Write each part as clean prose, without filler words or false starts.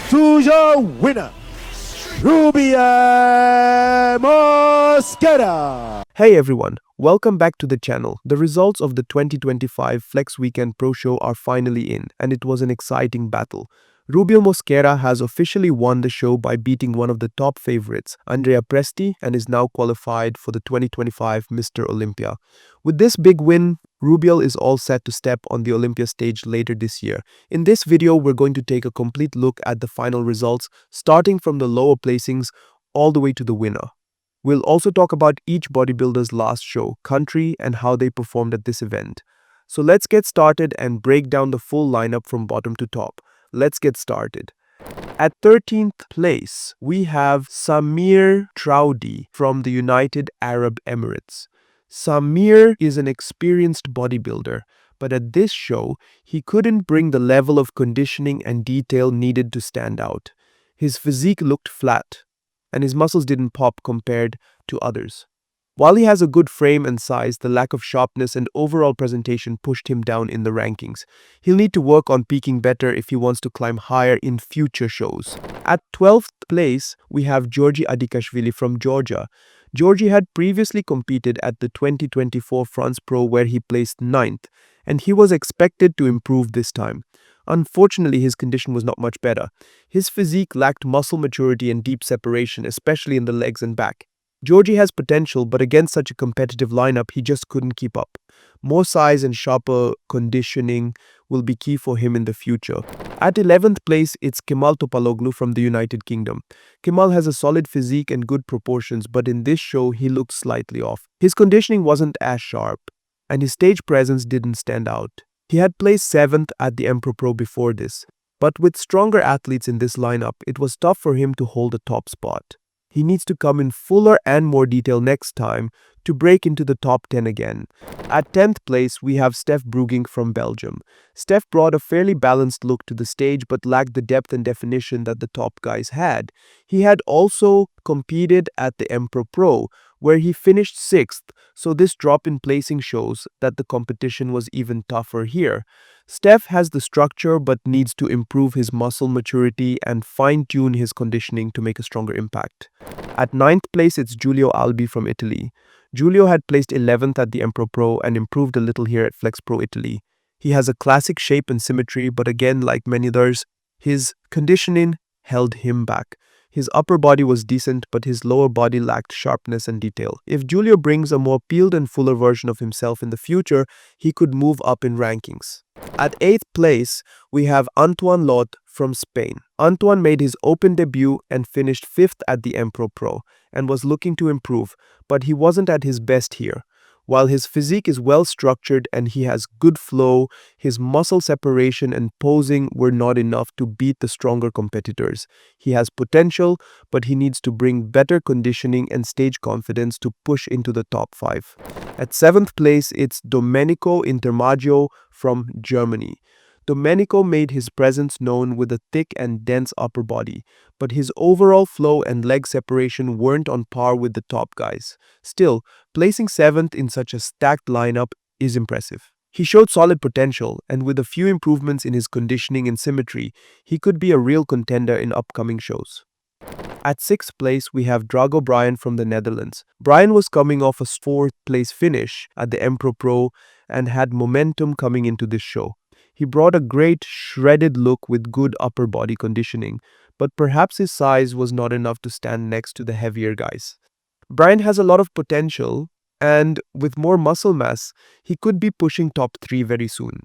to your winner, Rubiel Mosquera. Hey everyone, welcome back to the channel. The results of the 2025 Flex Weekend Pro Show are finally in, and it was an exciting battle. Rubiel Mosquera has officially won the show by beating one of the top favorites, Andrea Presti, and is now qualified for the 2025 Mr. Olympia. With this big win, Rubiel is all set to step on the Olympia stage later this year. In this video, we're going to take a complete look at the final results, starting from the lower placings all the way to the winner. We'll also talk about each bodybuilder's last show, country, and how they performed at this event. So let's get started and break down the full lineup from bottom to top. Let's get started. At 13th place, we have Samir Trrowy from the United Arab Emirates. Samir is an experienced bodybuilder, but at this show, he couldn't bring the level of conditioning and detail needed to stand out. His physique looked flat, and his muscles didn't pop compared to others. While he has a good frame and size, the lack of sharpness and overall presentation pushed him down in the rankings. He'll need to work on peaking better if he wants to climb higher in future shows. At 12th place, we have Georgie Adikashvilli from Georgia. Georgie had previously competed at the 2024 France Pro where he placed 9th, and he was expected to improve this time. Unfortunately, his condition was not much better. His physique lacked muscle maturity and deep separation, especially in the legs and back. Georgie has potential, but against such a competitive lineup, he just couldn't keep up. More size and sharper conditioning will be key for him in the future. At 11th place, it's Kimal Topaloglu from the United Kingdom. Kimal has a solid physique and good proportions, but in this show, he looked slightly off. His conditioning wasn't as sharp, and his stage presence didn't stand out. He had placed 7th at the Emperor Pro before this, but with stronger athletes in this lineup, it was tough for him to hold a top spot. He needs to come in fuller and more detail next time to break into the top 10 again. At 10th place, we have Steph Buging from Belgium. Steph brought a fairly balanced look to the stage but lacked the depth and definition that the top guys had. He had also competed at the Emperor Pro, where he finished 6th, so this drop in placing shows that the competition was even tougher here. Steph has the structure but needs to improve his muscle maturity and fine-tune his conditioning to make a stronger impact. At 9th place, it's Julio Alby from Italy. Julio had placed 11th at the Emperor Pro and improved a little here at Flex Pro Italy. He has a classic shape and symmetry, but again, like many others, his conditioning held him back. His upper body was decent, but his lower body lacked sharpness and detail. If Julio brings a more peeled and fuller version of himself in the future, he could move up in rankings. At 8th place, we have Antoan L from Spain. Antoan made his open debut and finished 5th at the Emperor Pro and was looking to improve, but he wasn't at his best here. While his physique is well structured and he has good flow, his muscle separation and posing were not enough to beat the stronger competitors. He has potential, but he needs to bring better conditioning and stage confidence to push into the top 5. At 7th place, it's Dominico I from Germany. Domenico made his presence known with a thick and dense upper body, but his overall flow and leg separation weren't on par with the top guys. Still, placing 7th in such a stacked lineup is impressive. He showed solid potential, and with a few improvements in his conditioning and symmetry, he could be a real contender in upcoming shows. At 6th place, we have Drago B from the Netherlands. Brian was coming off a 4th place finish at the Emperor Pro and had momentum coming into this show. He brought a great shredded look with good upper body conditioning, but perhaps his size was not enough to stand next to the heavier guys. Brian has a lot of potential, and with more muscle mass, he could be pushing top 3 very soon.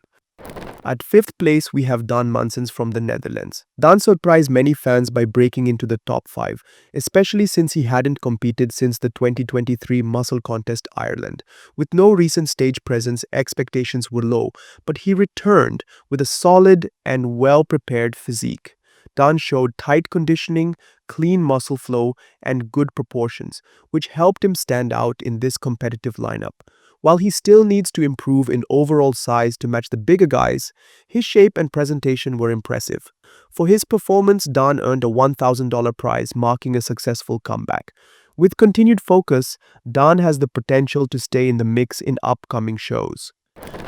At 5th place, we have Dan Manson from the Netherlands. Dan surprised many fans by breaking into the top 5, especially since he hadn't competed since the 2023 Muscle Contest Ireland. With no recent stage presence, expectations were low, but he returned with a solid and well-prepared physique. Dan showed tight conditioning, clean muscle flow, and good proportions, which helped him stand out in this competitive lineup. While he still needs to improve in overall size to match the bigger guys, his shape and presentation were impressive. For his performance, Dan earned a $1,000 prize, marking a successful comeback. With continued focus, Dan has the potential to stay in the mix in upcoming shows.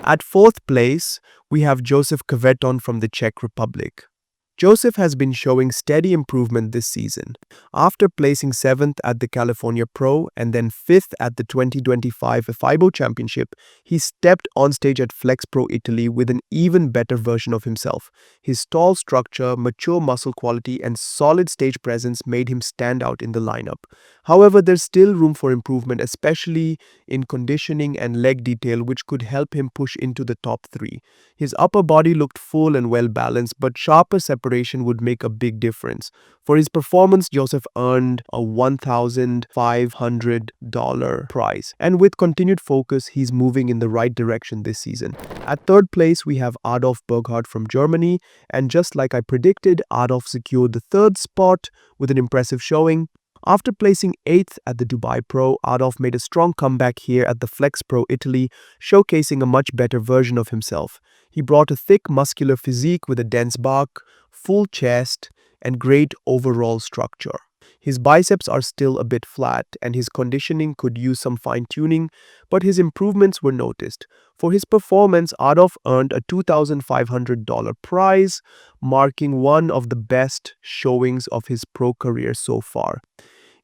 At 4th place, we have Joseph Cavetton from the Czech Republic. Joseph has been showing steady improvement this season. After placing 7th at the California Pro and then 5th at the 2025 FIBO Championship, he stepped on stage at Flex Pro Italy with an even better version of himself. His tall structure, mature muscle quality, and solid stage presence made him stand out in the lineup. However, there's still room for improvement, especially in conditioning and leg detail, which could help him push into the top 3. His upper body looked full and well balanced, but sharper separation would make a big difference. For his performance, Joseph earned a $1,500 prize. And with continued focus, he's moving in the right direction this season. At 3rd place, we have Adolf Bhart from Germany. And just like I predicted, Adolf secured the 3rd spot with an impressive showing. After placing 8th at the Dubai Pro, Adolf made a strong comeback here at the Flex Pro Italy, showcasing a much better version of himself. He brought a thick, muscular physique with a dense back, full chest, and great overall structure. His biceps are still a bit flat, and his conditioning could use some fine-tuning, but his improvements were noticed. For his performance, Adolf earned a $2,500 prize, marking one of the best showings of his pro career so far.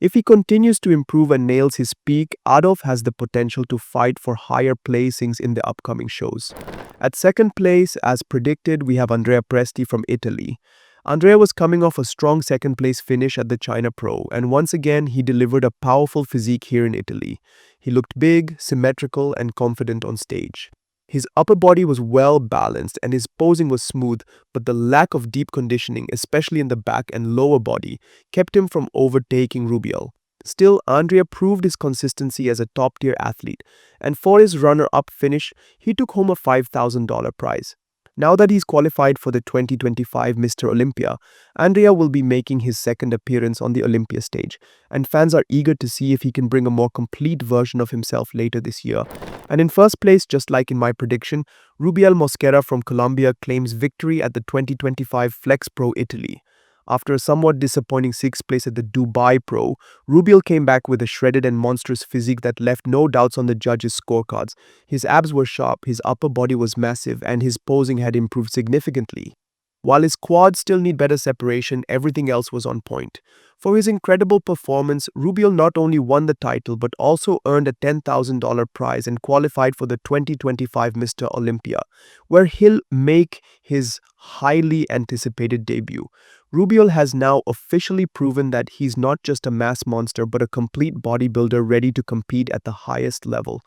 If he continues to improve and nails his peak, Adolf has the potential to fight for higher placings in the upcoming shows. At 2nd place, as predicted, we have Andrea Presti from Italy. Andrea was coming off a strong 2nd place finish at the China Pro, and once again he delivered a powerful physique here in Italy. He looked big, symmetrical, and confident on stage. His upper body was well balanced and his posing was smooth, but the lack of deep conditioning, especially in the back and lower body, kept him from overtaking Rubiel. Still, Andrea proved his consistency as a top-tier athlete, and for his runner-up finish, he took home a $5,000 prize. Now that he's qualified for the 2025 Mr. Olympia, Andrea will be making his 2nd appearance on the Olympia stage, and fans are eager to see if he can bring a more complete version of himself later this year. And in 1st place, just like in my prediction, Rubiel Mosquera from Colombia claims victory at the 2025 Flex Pro Italy. After a somewhat disappointing 6th place at the Dubai Pro, Rubiel came back with a shredded and monstrous physique that left no doubts on the judges' scorecards. His abs were sharp, his upper body was massive, and his posing had improved significantly. While his quads still need better separation, everything else was on point. For his incredible performance, Rubiel not only won the title but also earned a $10,000 prize and qualified for the 2025 Mr. Olympia, where he'll make his highly anticipated debut. Rubiel has now officially proven that he's not just a mass monster but a complete bodybuilder ready to compete at the highest level.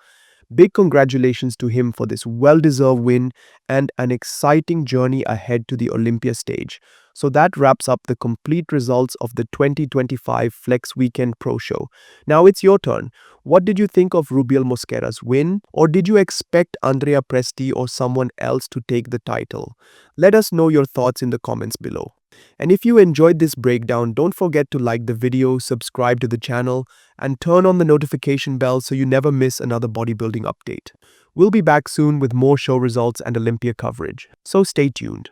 Big congratulations to him for this well-deserved win and an exciting journey ahead to the Olympia stage. So that wraps up the complete results of the 2025 Flex Weekend Pro Show. Now it's your turn. What did you think of Rubiel Mosquera's win? Or did you expect Andrea Presti or someone else to take the title? Let us know your thoughts in the comments below. And if you enjoyed this breakdown, don't forget to like the video, subscribe to the channel, and turn on the notification bell so you never miss another bodybuilding update. We'll be back soon with more show results and Olympia coverage, so stay tuned.